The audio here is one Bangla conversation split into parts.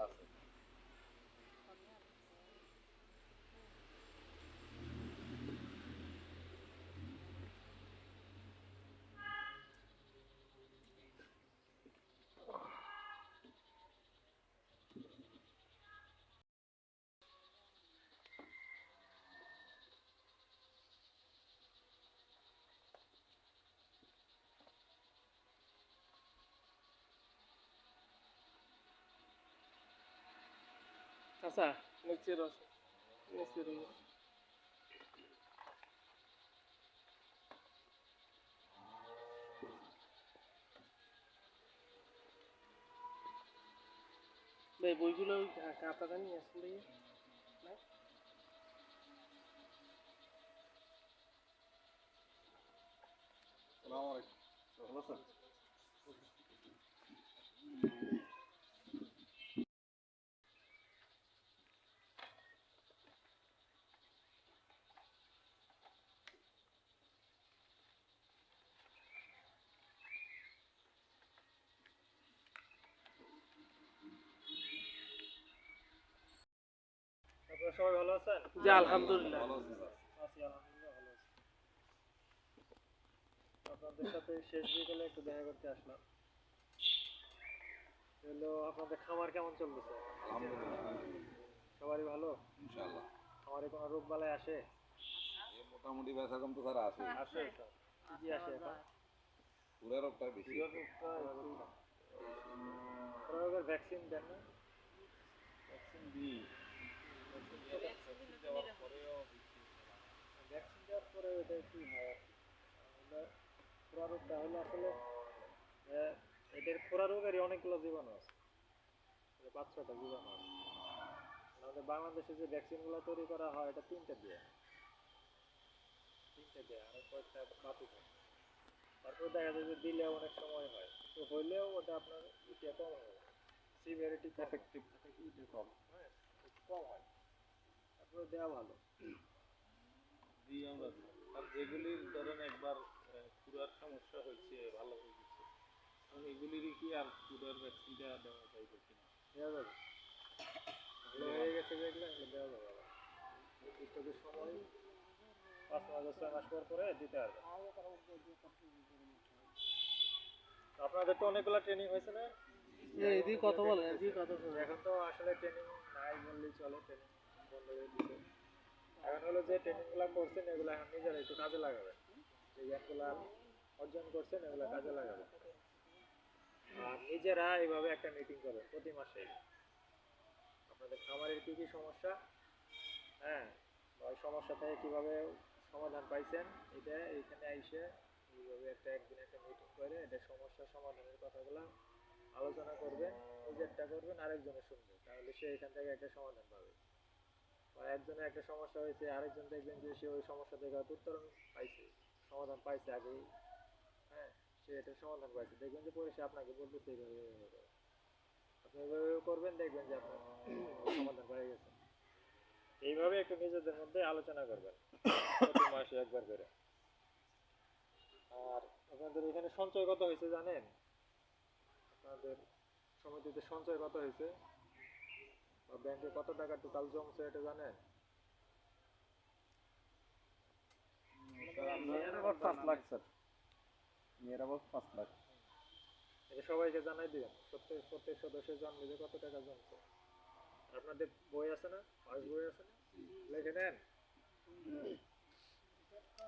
আছে। আচ্ছা নিচে রস নিচে রস এই বইগুলো খাতাটা নিয়ে আসলে না সালাম আলাইকুম। ভালো আছেন? আপনারা সবাই ভালো আছেন? জি আলহামদুলিল্লাহ ভালো আছি স্যার। আছি আলহামদুলিল্লাহ ভালো আছি। আপনাদের সাথে শেষ বিকেলে একটু দেখা করতে আসলাম। হলো আপনাদের খামার কেমন চলতেছে? আলহামদুলিল্লাহ সবারই ভালো? ইনশাআল্লাহ। খামারে কোনো রোগ বালাই আসে? এই মোটামুটি ব্যথা কম তো স্যার আছে। আসে স্যার। কি কি আসে এখন? পুরা রোগটা বেশি। পুরো রোগের ভ্যাকসিন দেন না? ভ্যাকসিন দিই। ভ্যাকসিন দেওয়ার পরেও ভ্যাকসিন দেওয়ার পরে ওটা কি হয়? আমরা পুরো রোগটা হলো আসলে এটার পুরো রোগেরই অনেকগুলো জীবাণু আছে। ৫-৬টা জীবাণু আছে। আমাদের বাংলাদেশে যে ভ্যাকসিনগুলো তৈরি করা হয় এটা তিনটা দিয়ে আর কয়েকটা বাতি থাকে। তারপরে দেখা যায় যে দিলে অনেক সময় হয়, তো হইলেও ওটা আপনার ইটা কম হয়, সিভিয়ারিটি এফেক্টিভ ইটা কম। হ্যাঁ একটু কম হয়, তারপরে দেওয়া ভালো। দিই আমরা আর যেগুলির ধরেন একবার পুরার সমস্যা হয়েছে ভালো হয়ে গেছে এখন এগুলিরই কি আর পুরার ভ্যাকসিনটা দেওয়া যাইবে কিনা দেওয়া যাবে, ভালো হয়ে গেছে যেগুলো এগুলো দেওয়া যাবে আবার নির্দিষ্ট সময় 5 মাস 6 মাস পর পরে দিতে হবে। আপনাদের তো অনেকগুলো ট্রেনিং হয়েছে না? এদিকে কথা বলেন এদিকে কথা বলেন এখন তো আসলে ট্রেনিং নাই বললেই চলে, ট্রেনিং বন্ধ হয়ে দিচ্ছে। এখন হলো যে ট্রেনিং গুলা করছেন এগুলো এখন নিজেরা একটু কাজে লাগাবেন, যে জ্ঞানগুলা অর্জন করছেন এগুলো কাজে লাগাবেন। আর নিজেরা এইভাবে একটা মিটিং করবেন প্রতি মাসে, আপনাদের খামারের কি কি সমস্যা, হ্যাঁ ওই সমস্যা থেকে কিভাবে সমাধান পাইছেন, এটা এইখানে আইসে এইভাবে একদিন একটা মিটিং করে এটা সমস্যা সমাধানের কথাগুলো আলোচনা করবেন, নিজেরটা করবেন আরেকজনের শুনবে, তাহলে সে এখান থেকে একটা সমাধান পাবে। বা একজনের একটা সমস্যা হয়েছে আরেকজন দেখবেন যে সে ওই সমস্যা থেকে হয়তো উত্তরণ পাইছে, সমাধান পাইছে আগেই, হ্যাঁ সে এটার সমাধান পাইছে, দেখবেন যে পরে সে আপনাকে বলতেছে এইভাবে এইভাবে করে। আপনি এইভাবে করবেন দেখবেন যে আপনার সমাধান পেয়ে গেছেন। এইভাবে একটু নিজেদের মধ্যে আলোচনা করবেন প্রতি মাসে একবার করে। আর আপনাদের এখানে সঞ্চয় কত হয়েছে জানেন? আপনাদের সমিতিতে সঞ্চয় কত হয়েছে বা ব্যাংকে কত টাকা টোটাল জমছে এটা জানেন? মেয়ের আবার 5 লাখ স্যার। মেয়ের আবার 5 লাখ। এটা সবাইকে জানাই দিবেন, প্রত্যেক সদস্যের জানবে যে কত টাকা জমছে। আপনাদের বই আছে না, পাস বই আছে না, লিখে নেন,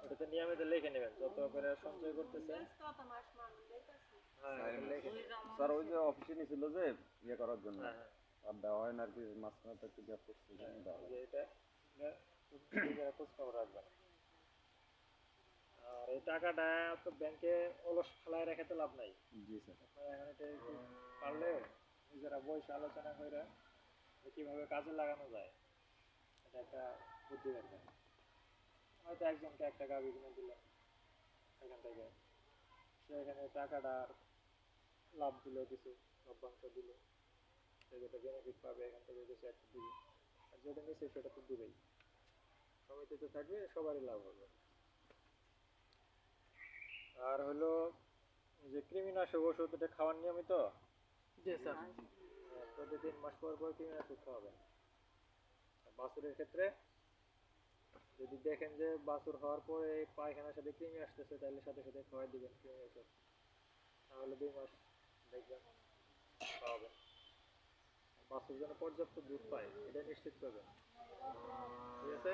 ওটাতে নিয়মিত লিখে নেবেন যত করে সঞ্চয় করতেছেন। হ্যাঁ এটা লিখে নেবেন। স্যার ওই যে অফিসে নিছিল যে ইয়ে করার জন্য। হ্যাঁ হ্যাঁ আর দেওয়া হয় না আর কি, মাঝখানে তো একটু গ্যাপ করছে হ্যাঁ, দেওয়া এই হয় যে না। এটা নিজেরা খোঁজ খবর রাখবেন। আর এই টাকাটা তো ব্যাংকে অলস ফেলায় রেখে তো লাভ নাই। জি স্যার। আপনারা এখন এটা একটু পারলে নিজেরা বসে আলোচনা করে যে কিভাবে কাজে লাগানো যায়, এটা একটা বুদ্ধি রাখবেন। হয়তো একজনকে 1 টাকা কিনে দিলেন, সেখান থেকে সে এখানে টাকাটা লাভ দিল, কিছু লভ্যাংশ দিল, সে যেটা বেনিফিট পাবে এখান থেকে কিছু একটা দিবে, আর যেটা নিচ্ছে সেটা তো দিবেই, সমিতিতে থাকবে সবারই লাভ হবে। আর হলো যে কৃমিনাশক ওষুধ এটা খাওয়ার নিয়মিত? জি স্যার প্রতি 3 মাস পর পর কৃমিনাশক খাওয়াবেন। বাছুরের ক্ষেত্রে যদি দেখেন যে বাছুর হওয়ার পরে পায়খানার সাথে কৃমি আসতেছে তাহলে সাথে সাথে খাওয়াই দিবেন কৃমিনাশক, তাহলে 2 মাস দেখবেন খাওয়াবেন। বাছুর যেন পর্যাপ্ত দুধ পায় এটা নিশ্চিত করবেন, ঠিক আছে?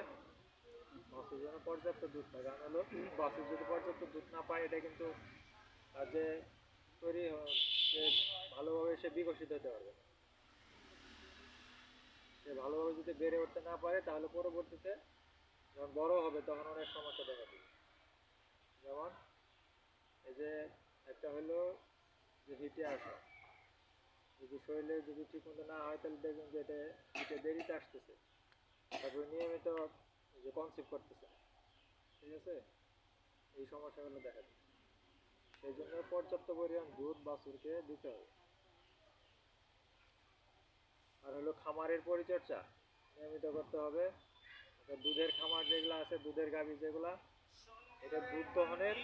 বাছুর যেন পর্যাপ্ত দুধ পায়, কারণ হলো বাছুর যদি পর্যাপ্ত দুধ না পায় এটা কিন্তু তার যে যে ভালোভাবে সে বিকশিত হতে পারবে না। সে ভালোভাবে যদি বেড়ে উঠতে না পারে তাহলে পরবর্তীতে যখন বড় হবে তখন অনেক সমস্যা দেখা দিবে। যেমন এই যে একটা হলো যে হিটে আসা, যদি শরীরে যদি ঠিক মতো না হয় তাহলে দেখবেন যে এটা হিটে দেরিতে আসতেছে, তারপরে নিয়মিত যে কনসিভ করতেছে, ঠিক আছে? এই সমস্যাগুলো দেখা দিচ্ছে। সেই জন্য পর্যাপ্ত পরিমাণ দুধ বাছুরকে দিতে হবে। আর হলো খামারের পরিচর্যা নিয়মিত করতে হবে। দুধের খামার যেগুলো আছে, দুধের গাভী যেগুলা, এটা দুধ দহনের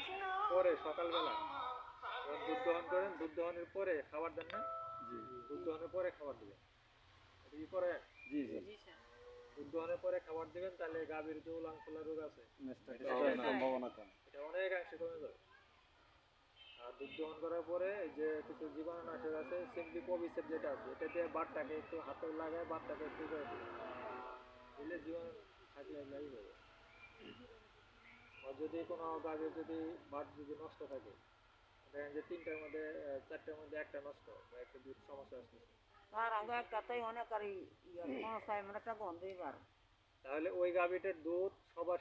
পরে সকালবেলা যখন দুধ দহন করেন, দুধ দহনের পরে খাবার দেন না? জি দুধ দহনের পরে খাবার দিবেন, এটা কি করেন? জি জি দুধ দহনের পরে খাবার দিবেন, তাহলে গাভীর যে উলান খোলা রোগ আছে মেস্টাইটিস হওয়ার সম্ভাবনা কম। এটা অনেকাংশে কমে যাবে। আর দুধ দহন করার পরে এই যে কিছু জীবাণুনাশক আছে, সিম্পলি কোভিসেপ যেটা আছে, এটা দিয়ে বাটটাকে একটু হাতে লাগায় বাটটাকে একটু করে দিবেন, দিলে জীবাণু থাকলে এগুলাই যাবে। আর যদি কোনো গাভীর যদি বাট যদি নষ্ট থাকে, দেখেন যে 3টার মধ্যে 4টার মধ্যে একটা নষ্ট বা একটা দুধ সমস্যা আসতেছে, আর আগে একটাতেই অনেক আর সমস্যা মানে একটা গন্ধই বার। তাহলে ওই গাভীটার দুধ সবার